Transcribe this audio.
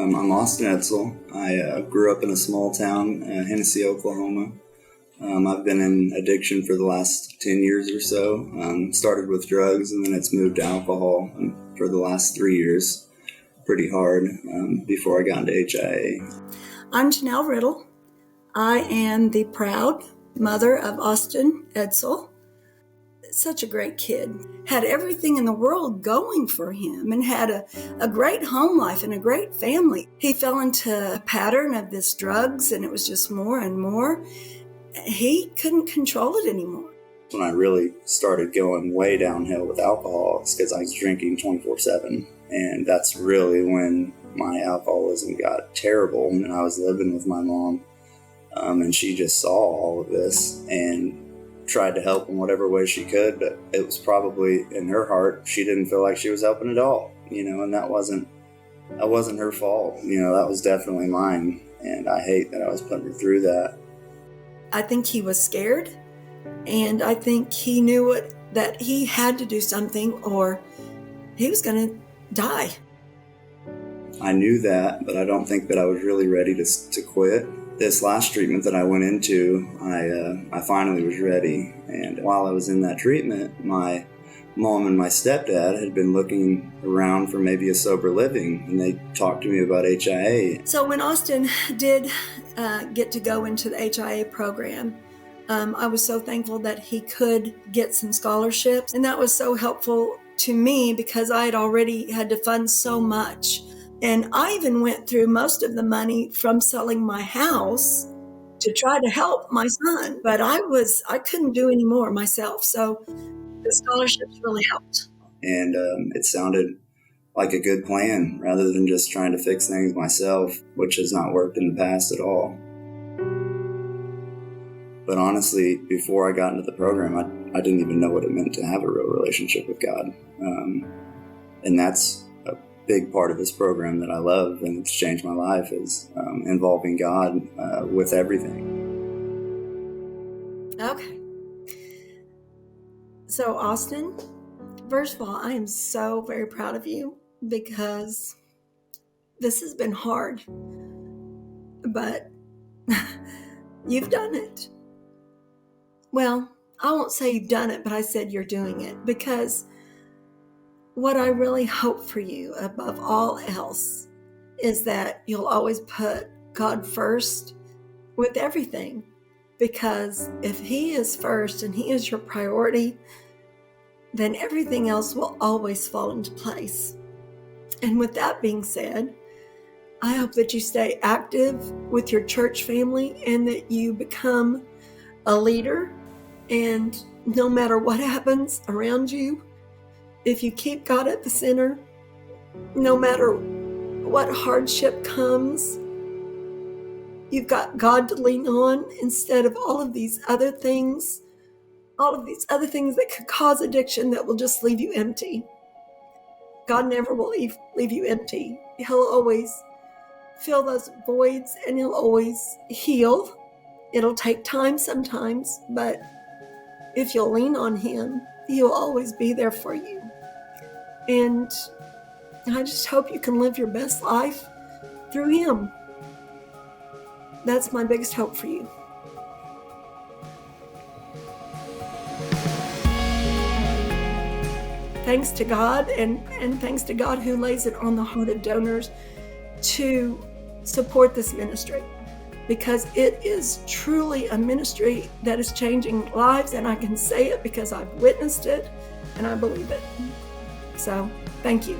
I'm Austin Edsel. I grew up in a small town, Hennessy, Oklahoma. I've been in addiction for the last 10 years or so. Started with drugs and then it's moved to alcohol for the last 3 years. Pretty hard before I got into HIA. I'm Janelle Riddle. I am the proud mother of Austin Edsel. Such a great kid. Had everything in the world going for him and had a great home life and a great family. He fell into a pattern of this drugs and it was just more and more. He couldn't control it anymore. When I really started going way downhill with alcohol, it's because I was drinking 24/7. And that's really when my alcoholism got terrible. And I was living with my mom. And she just saw all of this and tried to help in whatever way she could, but it was probably in her heart, she didn't feel like she was helping at all, and that wasn't her fault. That was definitely mine. And I hate that I was putting her through that. I think he was scared, and I think he knew that he had to do something or he was going to die. I knew that, but I don't think that I was really ready to quit. This last treatment that I went into, I finally was ready. And while I was in that treatment, my mom and my stepdad had been looking around for maybe a sober living, and they talked to me about HIA. So when Austin did get to go into the HIA program, I was so thankful that he could get some scholarships. And that was so helpful to me because I had already had to fund so much. And I even went through most of the money from selling my house to try to help my son. But I couldn't do any more myself. So the scholarships really helped. And it sounded like a good plan rather than just trying to fix things myself, which has not worked in the past at all. But honestly, before I got into the program, I didn't even know what it meant to have a real relationship with God. And that's big part of this program that I love and it's changed my life is involving God with everything. Okay. So Austin, first of all, I am so very proud of you because this has been hard, but you've done it. Well, I won't say you've done it, but I said you're doing it because what I really hope for you above all else is that you'll always put God first with everything. Because if He is first and He is your priority, then everything else will always fall into place. And with that being said, I hope that you stay active with your church family and that you become a leader. And no matter what happens around you, if you keep God at the center, no matter what hardship comes, you've got God to lean on instead of all of these other things that could cause addiction that will just leave you empty. God never will leave you empty. He'll always fill those voids and He'll always heal. It'll take time sometimes, but if you'll lean on Him, He will always be there for you. And I just hope you can live your best life through Him. That's my biggest hope for you. Thanks to God and thanks to God who lays it on the heart of donors to support this ministry, because it is truly a ministry that is changing lives, and I can say it because I've witnessed it and I believe it. So, thank you.